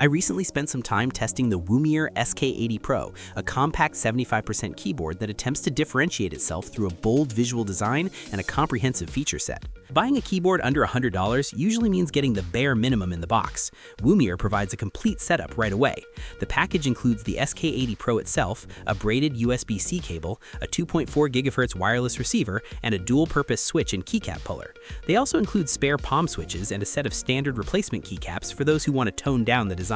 I recently spent some time testing the Womier SK80 Pro, a compact 75% keyboard that attempts to differentiate itself through a bold visual design and a comprehensive feature set. Buying a keyboard under $100 usually means getting the bare minimum in the box. Womier provides a complete setup right away. The package includes the SK80 Pro itself, a braided USB-C cable, a 2.4 GHz wireless receiver, and a dual-purpose switch and keycap puller. They also include spare palm switches and a set of standard replacement keycaps for those who want to tone down the design.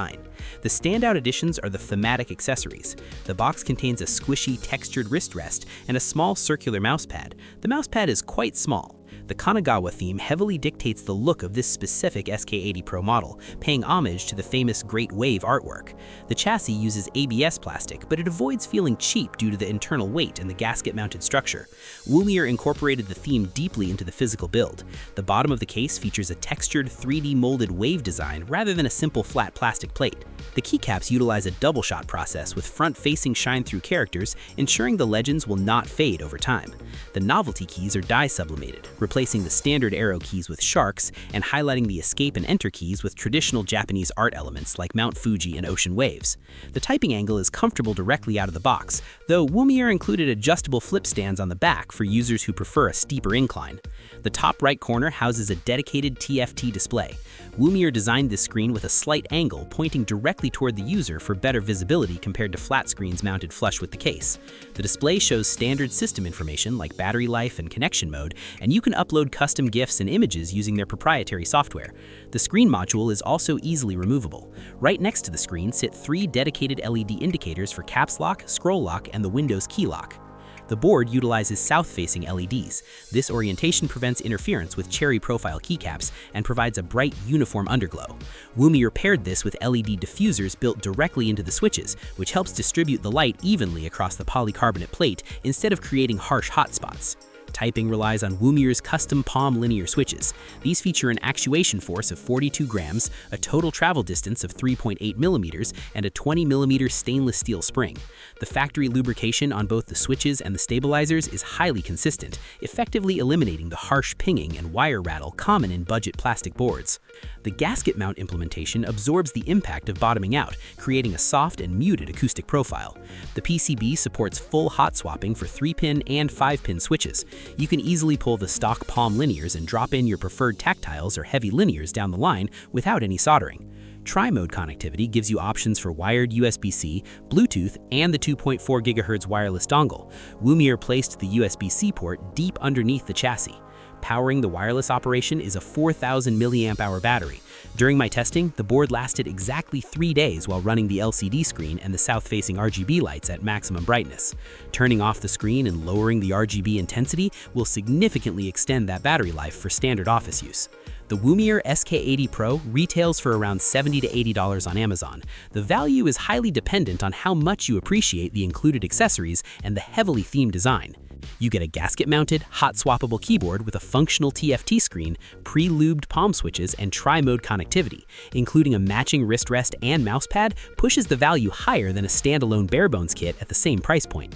The standout additions are the thematic accessories. The box contains a squishy, textured wrist rest and a small circular mousepad. The mousepad is quite small. The Kanagawa theme heavily dictates the look of this specific SK80 Pro model, paying homage to the famous Great Wave artwork. The chassis uses ABS plastic, but it avoids feeling cheap due to the internal weight and the gasket-mounted structure. Womier incorporated the theme deeply into the physical build. The bottom of the case features a textured 3D molded wave design rather than a simple flat plastic plate. The keycaps utilize a double-shot process with front-facing shine-through characters, ensuring the legends will not fade over time. The novelty keys are dye-sublimated, replacing the standard arrow keys with sharks and highlighting the escape and enter keys with traditional Japanese art elements like Mount Fuji and ocean waves. The typing angle is comfortable directly out of the box, though Womier included adjustable flip stands on the back for users who prefer a steeper incline. The top right corner houses a dedicated TFT display. Womier designed this screen with a slight angle pointing directly toward the user for better visibility compared to flat screens mounted flush with the case. The display shows standard system information like battery life and connection mode, and you can upload custom GIFs and images using their proprietary software. The screen module is also easily removable. Right next to the screen sit 3 dedicated LED indicators for caps lock, scroll lock, and the Windows key lock. The board utilizes south-facing LEDs. This orientation prevents interference with cherry profile keycaps and provides a bright, uniform underglow. Womier paired this with LED diffusers built directly into the switches, which helps distribute the light evenly across the polycarbonate plate instead of creating harsh hotspots. Typing relies on Womier's custom palm linear switches. These feature an actuation force of 42 grams, a total travel distance of 3.8 millimeters, and a 20 millimeter stainless steel spring. The factory lubrication on both the switches and the stabilizers is highly consistent, effectively eliminating the harsh pinging and wire rattle common in budget plastic boards. The gasket mount implementation absorbs the impact of bottoming out, creating a soft and muted acoustic profile. The PCB supports full hot swapping for 3-pin and 5-pin switches. You can easily pull the stock palm linears and drop in your preferred tactiles or heavy linears down the line without any soldering. Tri-mode connectivity gives you options for wired USB-C, Bluetooth, and the 2.4 GHz wireless dongle. Womier placed the USB-C port deep underneath the chassis. Powering the wireless operation is a 4,000 mAh battery. During my testing, the board lasted exactly 3 days while running the LCD screen and the south-facing RGB lights at maximum brightness. Turning off the screen and lowering the RGB intensity will significantly extend that battery life for standard office use. The Womier SK80 Pro retails for around $70 to $80 on Amazon. The value is highly dependent on how much you appreciate the included accessories and the heavily themed design. You get a gasket-mounted, hot-swappable keyboard with a functional TFT screen, pre-lubed palm switches, and tri-mode connectivity, including a matching wrist rest and mousepad, pushes the value higher than a standalone bare-bones kit at the same price point.